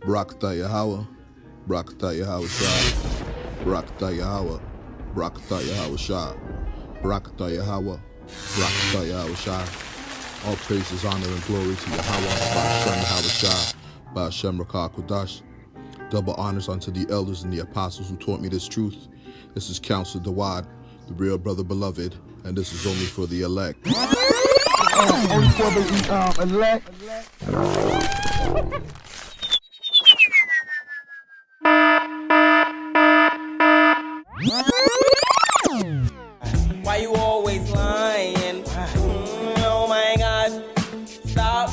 Barakatah Yahawah, Barakatah Yahawah Shah, Barakatah Yahawah, Barakatah Yahawah Shah, Barakatah Yahawah, Barakatah Yahawah Shah. All praises, honor, and glory to Yahawah, Ba'ashem Yahawah Shah, Ba'ashem Rakah Kodash. Double honors unto the elders and the apostles who taught me this truth. This is Counsel Dawad, the real brother beloved, and this is only for the elect. Only for the elect. Why you always lying? Oh my God, stop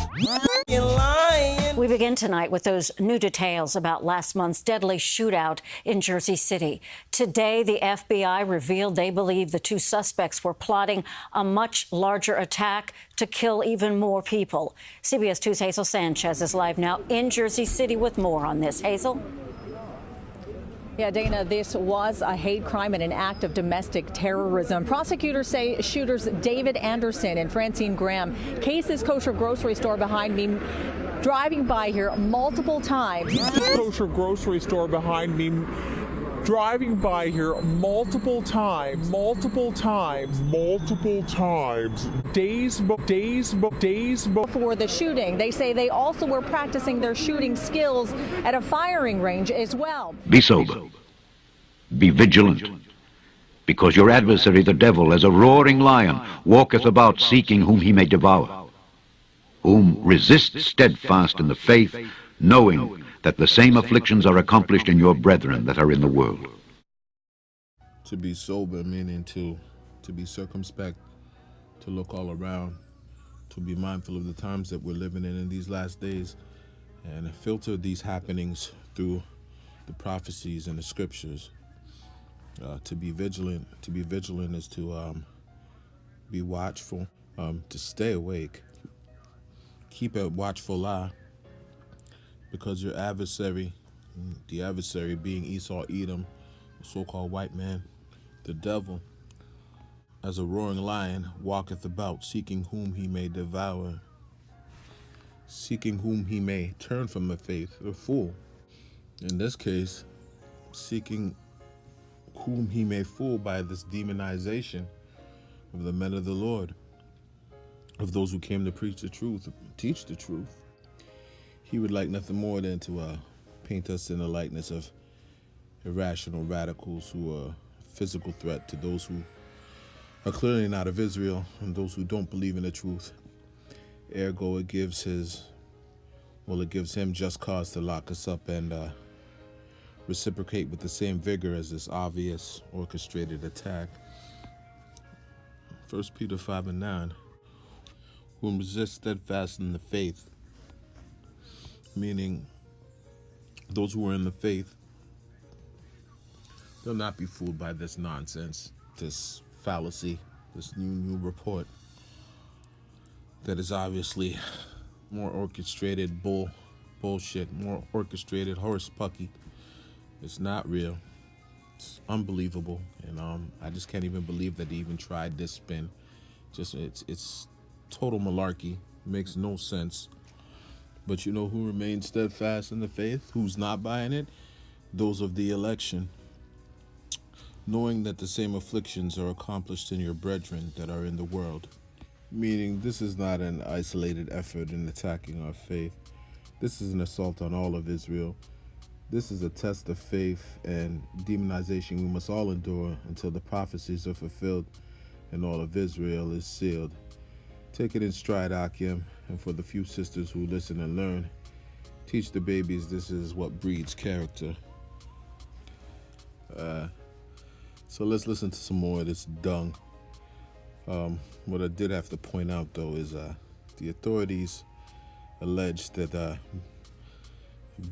lying. We begin tonight with those new details about last month's deadly shootout in Jersey City. Today, the FBI revealed they believe the two suspects were plotting a much larger attack to kill even more people. CBS 2's Hazel Sanchez is live now in Jersey City with more on this. Hazel? Yeah, Dana, this was a hate crime and an act of domestic terrorism. Prosecutors say shooters David Anderson and Francine Graham, Case's kosher grocery store behind me, driving by here multiple times. Kosher grocery store behind me, driving by here multiple times, days before the shooting. They say they also were practicing their shooting skills at a firing range as well. Be sober. Be vigilant. Because your adversary, the devil, as a roaring lion, walketh about seeking whom he may devour. Whom resist steadfast in the faith, knowing that the same afflictions are accomplished in your brethren that are in the world. To be sober, meaning to be circumspect, to look all around, to be mindful of the times that we're living in these last days, and filter these happenings through the prophecies and the scriptures. To be vigilant is to be watchful, to stay awake, keep a watchful eye, because your adversary, the adversary being Esau, Edom, the so-called white man, the devil, as a roaring lion, walketh about, seeking whom he may devour, seeking whom he may turn from the faith, the fool. In this case, seeking whom he may fool by this demonization of the men of the Lord, of those who came to preach the truth, teach the truth. He would like nothing more than to paint us in the likeness of irrational radicals who are a physical threat to those who are clearly not of Israel and those who don't believe in the truth. Ergo, it gives him just cause to lock us up and reciprocate with the same vigor as this obvious orchestrated attack. 1 Peter 5:9, whom resist steadfast in the faith, meaning those who are in the faith, they'll not be fooled by this nonsense, this fallacy, this new report that is obviously more orchestrated bullshit, more orchestrated horse pucky. It's not real. It's unbelievable, and I just can't even believe that they even tried this spin. Just it's total malarkey. Makes no sense. But you know who remains steadfast in the faith? Who's not buying it? Those of the election, knowing that the same afflictions are accomplished in your brethren that are in the world. Meaning, this is not an isolated effort in attacking our faith. This is an assault on all of Israel. This is a test of faith and demonization we must all endure until the prophecies are fulfilled and all of Israel is sealed. Take it in stride, Akim, and for the few sisters who listen and learn, teach the babies this is what breeds character. So let's listen to some more of this dung. What I did have to point out, though, is the authorities allege that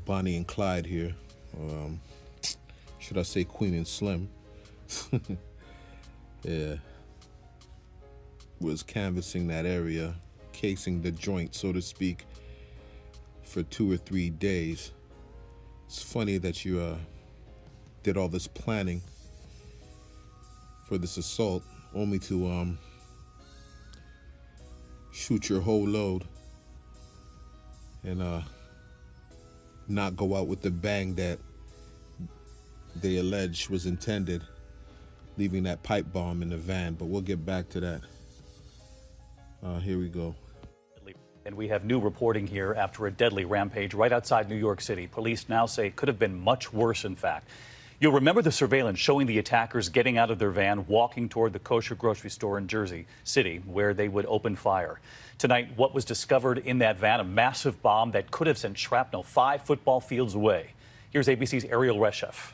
Bonnie and Clyde here, or should I say Queen and Slim, yeah, was canvassing that area, casing the joint, so to speak, for 2 or 3 days. It's funny that you did all this planning for this assault, only to shoot your whole load and not go out with the bang that they allege was intended, leaving that pipe bomb in the van. But we'll get back to that. Here we go. And we have new reporting here after a deadly rampage right outside New York City. Police now say it could have been much worse, in fact. You'll remember the surveillance showing the attackers getting out of their van, walking toward the kosher grocery store in Jersey City, where they would open fire. Tonight, what was discovered in that van, a massive bomb that could have sent shrapnel 5 football fields away. Here's ABC's Ariel Reshef.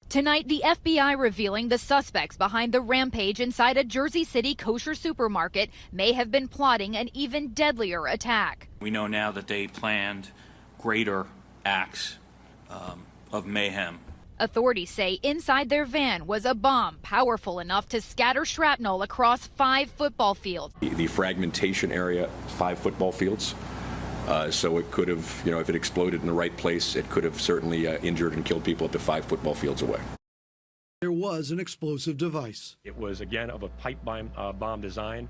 Tonight, the FBI revealing the suspects behind the rampage inside a Jersey City kosher supermarket may have been plotting an even deadlier attack. We know now that they planned greater acts of mayhem. Authorities say inside their van was a bomb powerful enough to scatter shrapnel across 5 football fields. The fragmentation area, 5 football fields. So it could have, if it exploded in the right place, it could have certainly injured and killed people up to 5 football fields away. There was an explosive device. It was, again, of a pipe bomb design.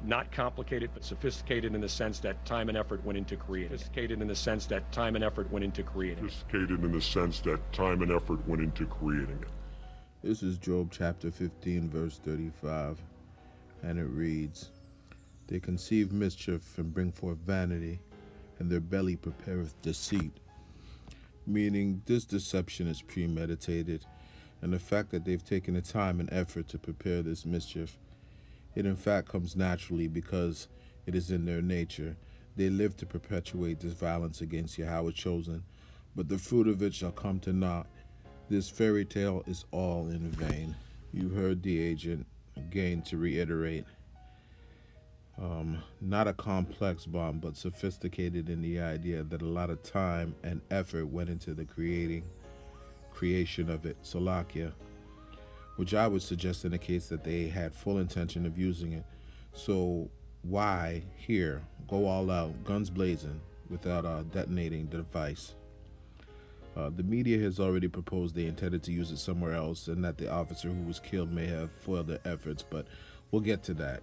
Not complicated, but sophisticated in the sense that time and effort went into creating it. Sophisticated in the sense that time and effort went into creating it. Sophisticated in the sense that time and effort went into creating it. This is Job chapter 15, verse 35, and it reads, "They conceive mischief and bring forth vanity, and their belly prepareth deceit." Meaning this deception is premeditated, and the fact that they've taken the time and effort to prepare this mischief, it in fact comes naturally because it is in their nature. They live to perpetuate this violence against Yahawah's chosen, but the fruit of it shall come to naught. This fairy tale is all in vain. You heard the agent, again to reiterate. Not a complex bomb, but sophisticated in the idea that a lot of time and effort went into the creation of it, Salakia, which I would suggest indicates that they had full intention of using it. So why here go all out, guns blazing, without detonating the device? The media has already proposed they intended to use it somewhere else and that the officer who was killed may have foiled their efforts, but we'll get to that.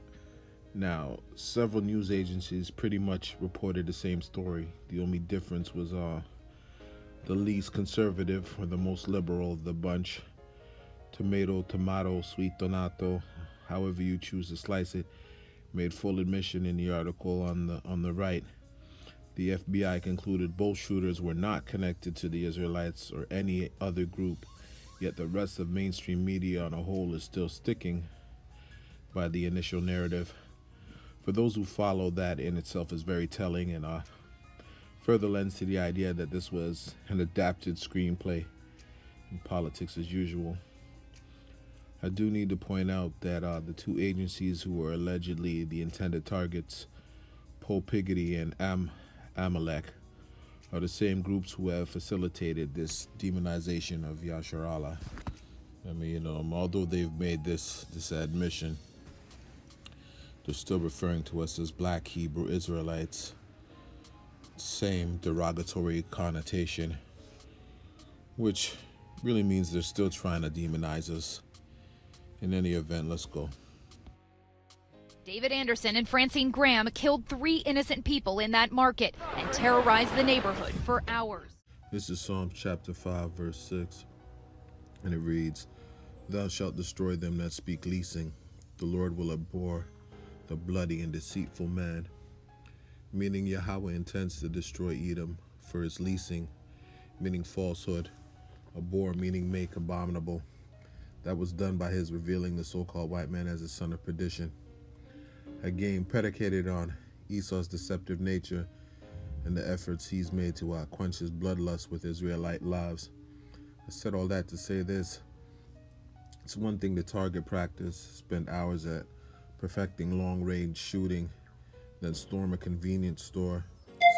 Now, several news agencies pretty much reported the same story. The only difference was the least conservative or the most liberal of the bunch. Tomato, sweet donato, however you choose to slice it, made full admission in the article on the right. The FBI concluded both shooters were not connected to the Israelites or any other group, yet the rest of mainstream media on a whole is still sticking by the initial narrative. For those who follow, that in itself is very telling and further lends to the idea that this was an adapted screenplay in politics as usual. I do need to point out that the 2 agencies who were allegedly the intended targets, Paul Piggity and Amalek, are the same groups who have facilitated this demonization of Yashar Allah. I mean, although they've made this admission, they're still referring to us as Black Hebrew Israelites. Same derogatory connotation, which really means they're still trying to demonize us. In any event, let's go. David Anderson and Francine Graham killed 3 innocent people in that market and terrorized the neighborhood for hours. This is Psalms chapter 5, verse 6, and it reads, "Thou shalt destroy them that speak leasing. The Lord will abhor the bloody and deceitful man." Meaning Yahawah intends to destroy Edom for its leasing, meaning falsehood, abhor meaning make abominable. That was done by his revealing the so-called white man as a son of perdition. A game predicated on Esau's deceptive nature and the efforts he's made to quench his bloodlust with Israelite lives. I said all that to say this. It's one thing to target practice, spend hours at perfecting long-range shooting, then storm a convenience store,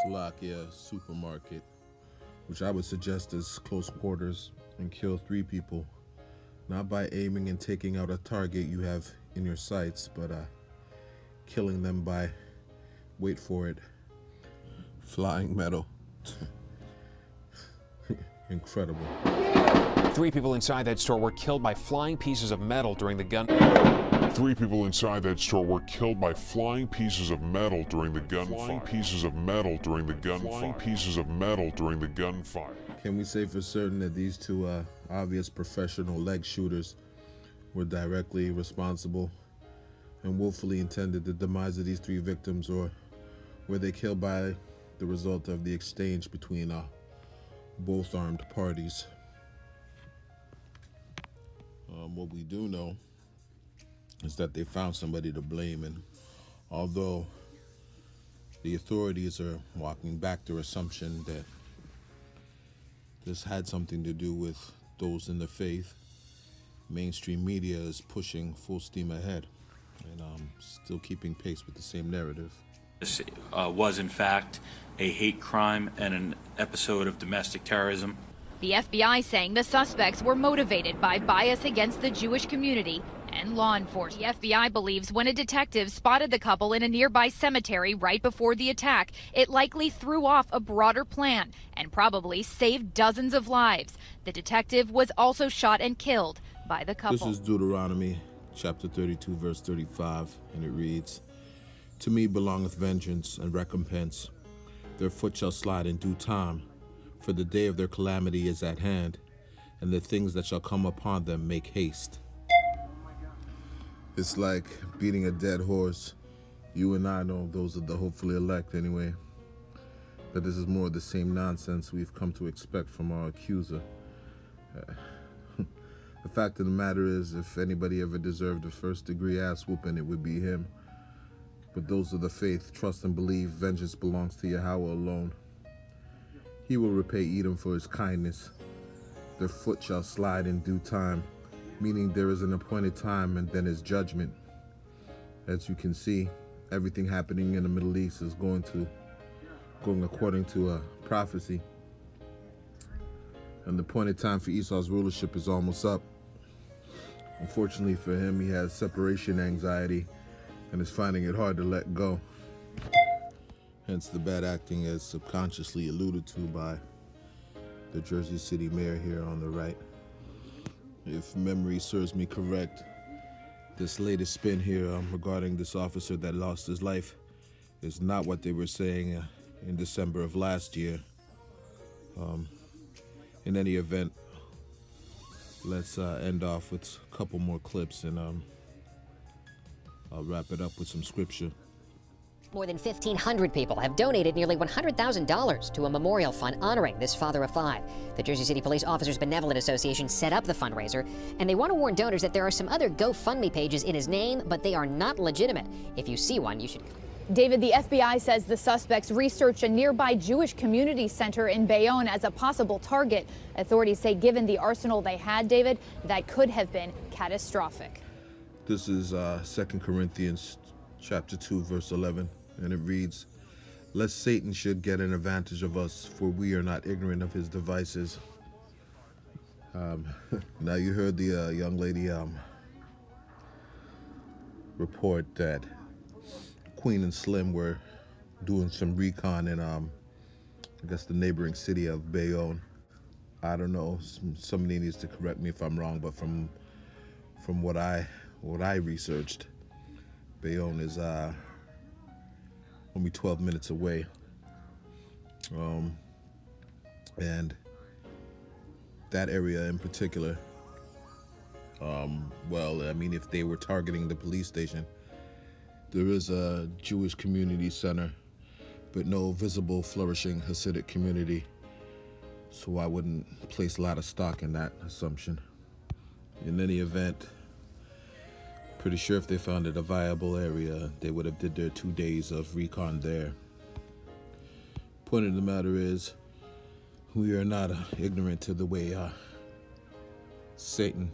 Slovakia supermarket, which I would suggest is close quarters, and kill 3 people. Not by aiming and taking out a target you have in your sights, but killing them by, wait for it, flying metal. Incredible. 3 people inside that store were killed by flying pieces of metal during the gun. 3 people inside that store were killed by flying pieces of metal during the gunfire. Can we say for certain that these two obvious professional leg shooters were directly responsible and willfully intended the demise of these 3 victims, or were they killed by the result of the exchange between both armed parties? What we do know is that they found somebody to blame, and although the authorities are walking back their assumption that this had something to do with those in the faith, mainstream media is pushing full steam ahead and still keeping pace with the same narrative. This was, in fact, a hate crime and an episode of domestic terrorism. The FBI saying the suspects were motivated by bias against the Jewish community and law enforcement. The FBI believes when a detective spotted the couple in a nearby cemetery right before the attack, it likely threw off a broader plan and probably saved dozens of lives. The detective was also shot and killed by the couple. This is Deuteronomy chapter 32, verse 35, and it reads, "To me belongeth vengeance and recompense. Their foot shall slide in due time, for the day of their calamity is at hand, and the things that shall come upon them make haste." It's like beating a dead horse. You and I know, those are the hopefully elect anyway, that this is more of the same nonsense we've come to expect from our accuser. The fact of the matter is, if anybody ever deserved a first-degree ass whooping, it would be him. But those of the faith trust and believe vengeance belongs to Yahweh alone. He will repay Edom for his kindness. Their foot shall slide in due time, meaning there is an appointed time and then his judgment. As you can see, everything happening in the Middle East is going according to a prophecy. And the appointed time for Esau's rulership is almost up. Unfortunately for him, he has separation anxiety and is finding it hard to let go. Hence the bad acting, as subconsciously alluded to by the Jersey City mayor here on the right. If memory serves me correct, this latest spin here regarding this officer that lost his life is not what they were saying in December of last year. In any event, let's end off with a couple more clips, and I'll wrap it up with some scripture. More than 1,500 people have donated nearly $100,000 to a memorial fund honoring this father of 5. The Jersey City Police Officers Benevolent Association set up the fundraiser, and they want to warn donors that there are some other GoFundMe pages in his name, but they are not legitimate. If you see one, you should... David, the FBI says the suspects researched a nearby Jewish community center in Bayonne as a possible target. Authorities say given the arsenal they had, David, that could have been catastrophic. This is 2 Corinthians chapter 2, verse 11. And it reads, "Lest Satan should get an advantage of us, for we are not ignorant of his devices." Now you heard the young lady report that Queen and Slim were doing some recon in, I guess, the neighboring city of Bayonne. I don't know, somebody needs to correct me if I'm wrong, but from what I researched, Bayonne is only 12 minutes away. And that area in particular, well, I mean, if they were targeting the police station, there is a Jewish community center, but no visible, flourishing Hasidic community. So I wouldn't place a lot of stock in that assumption. In any event, pretty sure if they found it a viable area, they would have did their 2 days of recon there. Point of the matter is, we are not ignorant to the way Satan,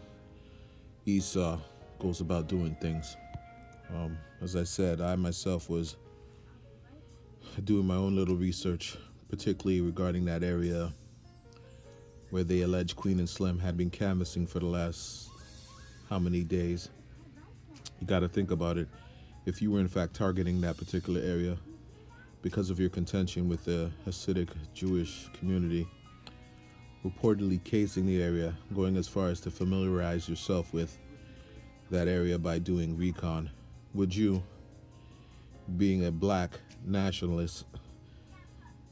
Esau, goes about doing things. As I said, I myself was doing my own little research, particularly regarding that area where they allege Queen and Slim had been canvassing for the last how many days. You got to think about it. If you were in fact targeting that particular area because of your contention with the Hasidic Jewish community, reportedly casing the area, going as far as to familiarize yourself with that area by doing recon. Would you, being a black nationalist,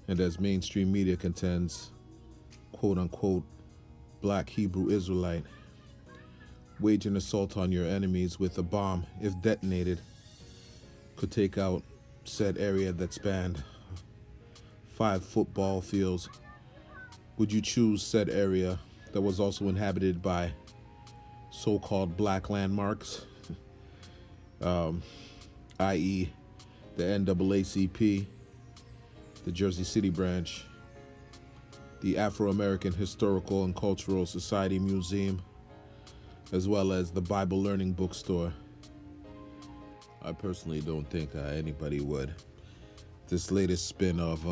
and as mainstream media contends, quote-unquote, black Hebrew Israelite, wage an assault on your enemies with a bomb, if detonated, could take out said area that spanned 5 football fields? Would you choose said area that was also inhabited by so-called black landmarks, i.e. the NAACP, the Jersey City branch, the Afro-American Historical and Cultural Society Museum, as well as the Bible Learning Bookstore? I personally don't think anybody would. This latest spin of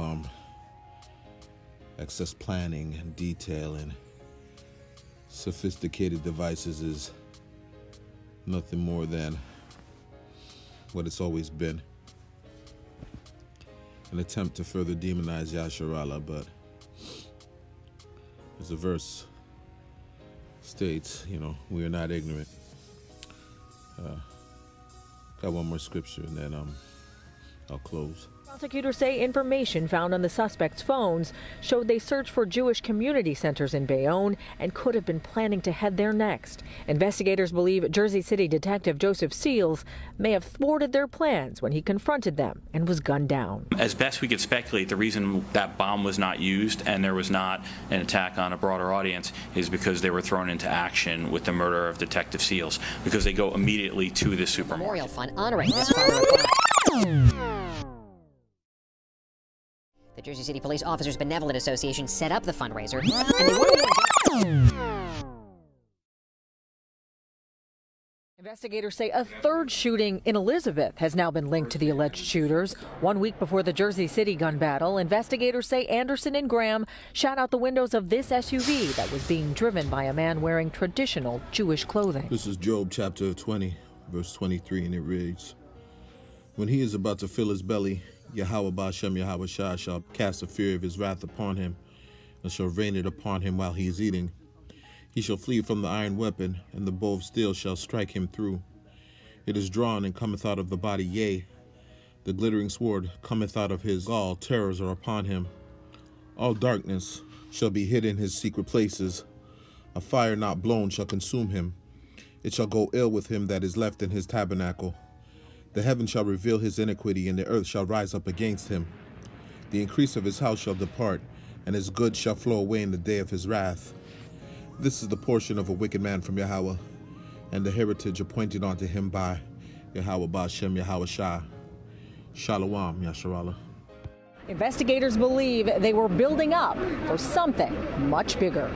excess planning and detail and sophisticated devices is nothing more than what it's always been. An attempt to further demonize Yasharallah, but as the verse states, we are not ignorant. Got one more scripture and then I'll close. Prosecutors say information found on the suspects' phones showed they searched for Jewish community centers in Bayonne and could have been planning to head there next. Investigators believe Jersey City Detective Joseph Seals may have thwarted their plans when he confronted them and was gunned down. As best we could speculate, the reason that bomb was not used and there was not an attack on a broader audience is because they were thrown into action with the murder of Detective Seals, because they go immediately to the supermarket. Memorial fund honoring this father of 5. The Jersey City Police Officers Benevolent Association set up the fundraiser, and they want to... Investigators say a third shooting in Elizabeth has now been linked to the alleged shooters. 1 week before the Jersey City gun battle, investigators say Anderson and Graham shot out the windows of this SUV that was being driven by a man wearing traditional Jewish clothing. This is Job chapter 20, verse 23, and it reads, "When he is about to fill his belly, Yahawah Ba'Shem Yahweh Shah shall cast the fury of his wrath upon him, and shall rain it upon him while he is eating. He shall flee from the iron weapon, and the bow of steel shall strike him through. It is drawn and cometh out of the body, yea, the glittering sword cometh out of his gall, terrors are upon him. All darkness shall be hid in his secret places. A fire not blown shall consume him. It shall go ill with him that is left in his tabernacle. The heaven shall reveal his iniquity, and the earth shall rise up against him. The increase of his house shall depart, and his goods shall flow away in the day of his wrath. This is the portion of a wicked man from Yahweh, and the heritage appointed unto him by Yahawah Ba'Shem Yahweh Shah. Shalom, Yasharallah." Investigators believe they were building up for something much bigger.